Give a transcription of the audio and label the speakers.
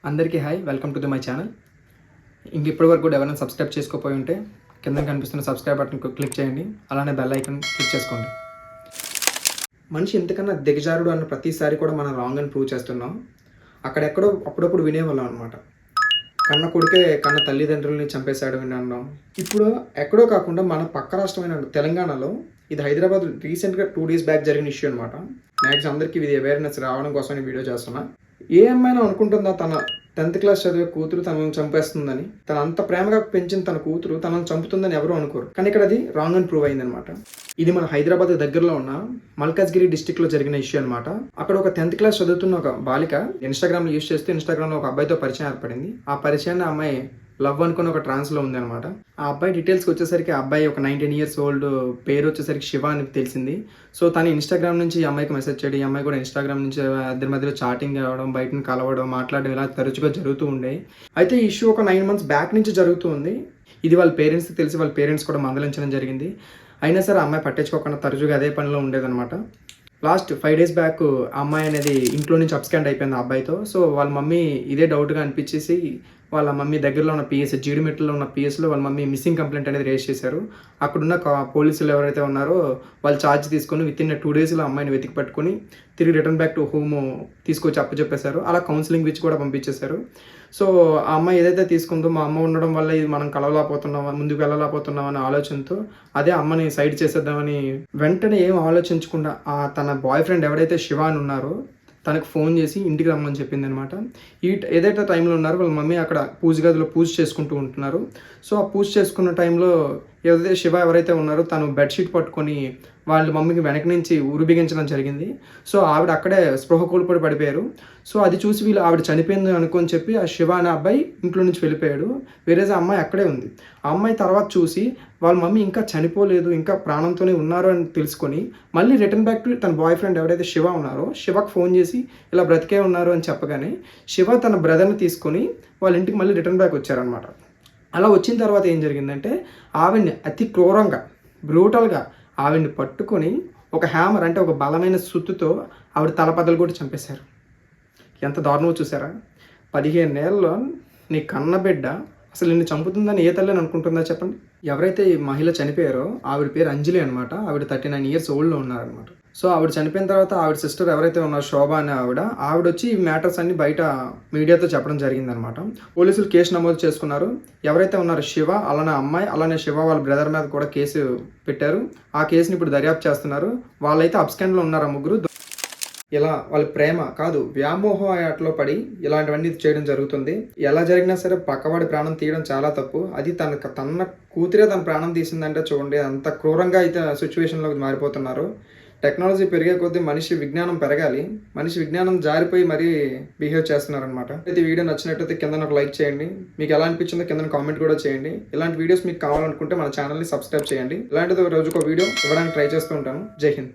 Speaker 1: అందరికీ hi, welcome to my channel. ఇప్పటి వరకు కూడా ఎవరైనా సబ్స్క్రైబ్ చేసుకోపోయి ఉంటే కింద కనిపిస్తున్న సబ్స్క్రైబ్ బటన్ క్లిక్ చేయండి. అలానే బెల్ ఐకాన్ క్లిక్ చేసుకోండి. మనిషి ఎంతకన్నా దిగజారుడు అన్న ప్రతిసారి కూడా మనం రాంగ్ అని ప్రూవ్ చేస్తున్నాం. అక్కడెక్కడో అప్పుడప్పుడు వినేవాళ్ళం అనమాట. కన్న కొడుకే కన్న తల్లిదండ్రులని చంపేశాడు విన్నాం. ఇప్పుడు ఎక్కడో కాకుండా మన పక్క రాష్ట్రమైన తెలంగాణలో, ఇది హైదరాబాద్ రీసెంట్గా 2 days బ్యాక్ జరిగిన ఇష్యూ అనమాట. మ్యాక్సిమం అందరికీ ఇది అవేర్నెస్ రావడం కోసం ఈ వీడియో చేస్తున్నా. ఏ అమ్మాయినా అనుకుంటుందా తన 10th class చదివే కూతురు తనను చంపేస్తుందని? తన అంత ప్రేమగా పెంచిన తన కూతురు తనను చంపుతుందని ఎవరు అనుకోరు. కానీ ఇక్కడ అది రాంగ్ అని ప్రూవ్ అయిందనమాట. ఇది మన హైదరాబాద్ దగ్గరలో ఉన్న మల్కాజ్గిరి డిస్టిక్లో జరిగిన ఇష్యూ అనమాట. అక్కడ ఒక 10th class చదువుతున్న ఒక బాలిక ఇన్స్టాగ్రామ్ యూజ్ చేస్తూ ఇన్స్టాగ్రామ్లో ఒక అబ్బాయితో పరిచయం ఏర్పడింది. ఆ పరిచయాన్ని అమ్మాయి లవ్ అనుకుని ఒక ట్రాన్స్లో ఉంది అనమాట. ఆ అబ్బాయి డీటెయిల్స్కి వచ్చేసరికి ఆ అబ్బాయి ఒక 19 years old, పేరు వచ్చేసరికి శివ అని తెలిసింది. సో తను ఇన్స్టాగ్రామ్ నుంచి ఈ అమ్మాయికి మెసేజ్ చేయడం, ఈ అమ్మాయి కూడా ఇన్స్టాగ్రామ్ నుంచి ఇద్దరి మధ్యలో చాటింగ్ అవ్వడం, బయటను కలవడం, మాట్లాడడం ఇలా తరచుగా జరుగుతూ ఉండే. అయితే ఈ ఇష్యూ ఒక 9 months బ్యాక్ నుంచి జరుగుతూ ఉంది. ఇది వాళ్ళ పేరెంట్స్కి తెలిసి వాళ్ళ పేరెంట్స్ కూడా మందలించడం జరిగింది. అయినా సరే ఆ అమ్మాయి పట్టించుకోకుండా తరచుగా అదే పనిలో ఉండేదన్నమాట. లాస్ట్ 5 days బ్యాక్ ఆ అమ్మాయి అనేది ఇంట్లో నుంచి అప్స్కాండ్ అయిపోయింది ఆ అబ్బాయితో. సో వాళ్ళ మమ్మీ ఇదే డౌట్గా అనిపించేసి వాళ్ళ మమ్మీ దగ్గరలో ఉన్న పిఎస్, జీడిమెట్లో ఉన్న పిఎస్లో వాళ్ళ మమ్మీ మిస్సింగ్ కంప్లైంట్ అనేది రేజ్ చేశారు. అక్కడున్న పోలీసులు ఎవరైతే ఉన్నారో వాళ్ళు ఛార్జ్ తీసుకొని విత్ ఇన్ 2 days అమ్మాయిని వెతికి పట్టుకొని తిరిగి రిటర్న్ బ్యాక్ టు హోమ్ తీసుకొచ్చి అప్పచెప్పేశారు. అలా కౌన్సిలింగ్ ఇచ్చి కూడా పంపించేశారు. సో ఆ అమ్మాయి ఏదైతే తీసుకుందో, మా అమ్మ ఉండడం వల్ల ఇది మనం కలవలేకపోతున్నాం, ముందుకు వెళ్ళలేకపోతున్నాం అనే ఆలోచనతో అదే అమ్మని సైడ్ చేసేద్దామని వెంటనే ఏం ఆలోచించకుండా తన బాయ్ ఫ్రెండ్ ఎవరైతే శివ అని ఉన్నారో తనకు ఫోన్ చేసి ఇంటికి రమ్మని చెప్పింది అనమాట. ఏదైతే టైంలో ఉన్నారో వాళ్ళ మమ్మీ అక్కడ పూజ గదిలో పూజ చేసుకుంటూ ఉంటున్నారు. సో ఆ పూజ చేసుకున్న టైంలో ఏదైతే శివ ఎవరైతే ఉన్నారో తను బెడ్షీట్ పట్టుకొని వాళ్ళ మమ్మీకి వెనక నుంచి ఉరి బిగించడం జరిగింది. సో ఆవిడ అక్కడే స్పృహ కోల్పోయి పడిపోయారు. సో అది చూసి వీళ్ళు ఆవిడ చనిపోయింది అనుకొని చెప్పి ఆ శివ అనే అబ్బాయి ఇంట్లో నుంచి వెళ్ళిపోయాడు. వేరే ఆ అమ్మాయి అక్కడే ఉంది. ఆ అమ్మాయి తర్వాత చూసి వాళ్ళ మమ్మీ ఇంకా చనిపోలేదు, ఇంకా ప్రాణంతోనే ఉన్నారు అని తెలుసుకొని మళ్ళీ రిటర్న్ బ్యాక్ టు తన బాయ్ ఫ్రెండ్ ఎవరైతే శివ ఉన్నారో శివకు ఫోన్ చేసి ఇలా బ్రతికే ఉన్నారు అని చెప్పగానే శివ తన బ్రదర్ని తీసుకొని వాళ్ళ ఇంటికి మళ్ళీ రిటర్న్ బ్యాక్ వచ్చారనమాట. అలా వచ్చిన తర్వాత ఏం జరిగిందంటే ఆవిడ్ని అతి క్రూరంగా, బ్రూటల్గా ఆవిడ్ని పట్టుకొని ఒక హ్యామర్ అంటే ఒక బలమైన సుత్తుతో ఆవిడ తలపదలు కూడా చంపేశారు. ఎంత దారుణమో చూసారా? 15 ఏళ్ళలో నీ కన్న బిడ్డ అసలు నిన్ను చంపుతుందని ఏ తల్లి అనుకుంటుందా చెప్పండి? ఎవరైతే ఈ మహిళ చనిపోయారో ఆవిడ పేరు అంజలి అనమాట. ఆవిడ 39 years oldలో ఉన్నారనమాట. సో ఆవిడ చనిపోయిన తర్వాత ఆవిడ సిస్టర్ ఎవరైతే ఉన్నారో శోభ అనే ఆవిడ వచ్చి ఈ మ్యాటర్స్ అన్ని బయట మీడియాతో చెప్పడం జరిగిందనమాట. పోలీసులు కేసు నమోదు చేసుకున్నారు. ఎవరైతే ఉన్నారో శివ, అలానే అమ్మాయి, అలానే శివ వాళ్ళ బ్రదర్ మీద కూడా కేసు పెట్టారు. ఆ కేసుని ఇప్పుడు దర్యాప్తు చేస్తున్నారు. వాళ్ళైతే అప్స్కాండ్లో ఉన్నారు ఆ ముగ్గురు. ఇలా వాళ్ళ ప్రేమ కాదు, వ్యామోహం ఆటలో పడి ఇలాంటివన్నీ చేయడం జరుగుతుంది. ఎలా జరిగినా సరే పక్కవాడి ప్రాణం తీయడం చాలా తప్పు. అది తన కూతురే తన ప్రాణం తీసిందంటే చూడండి అంత క్రూరంగా అయితే సిచ్యువేషన్లోకి మారిపోతున్నారు. టెక్నాలజీ పెరిగే కొద్దీ మనిషి విజ్ఞానం పెరగాలి. మనిషి విజ్ఞానం జారిపోయి మరీ బిహేవ్ చేస్తున్నారనమాట. అయితే వీడియో నచ్చినట్టయితే కింద ఒక లైక్ చేయండి. మీకు ఎలా అనిపించిందో కింద కామెంట్ కూడా చేయండి. ఇలాంటి వీడియోస్ మీకు కావాలనుకుంటే మన ఛానల్ని సబ్స్క్రైబ్ చేయండి. ఇలాంటిది రోజుకో వీడియో ఇవ్వడానికి ట్రై చేస్తూ ఉంటాను. జై హింద్.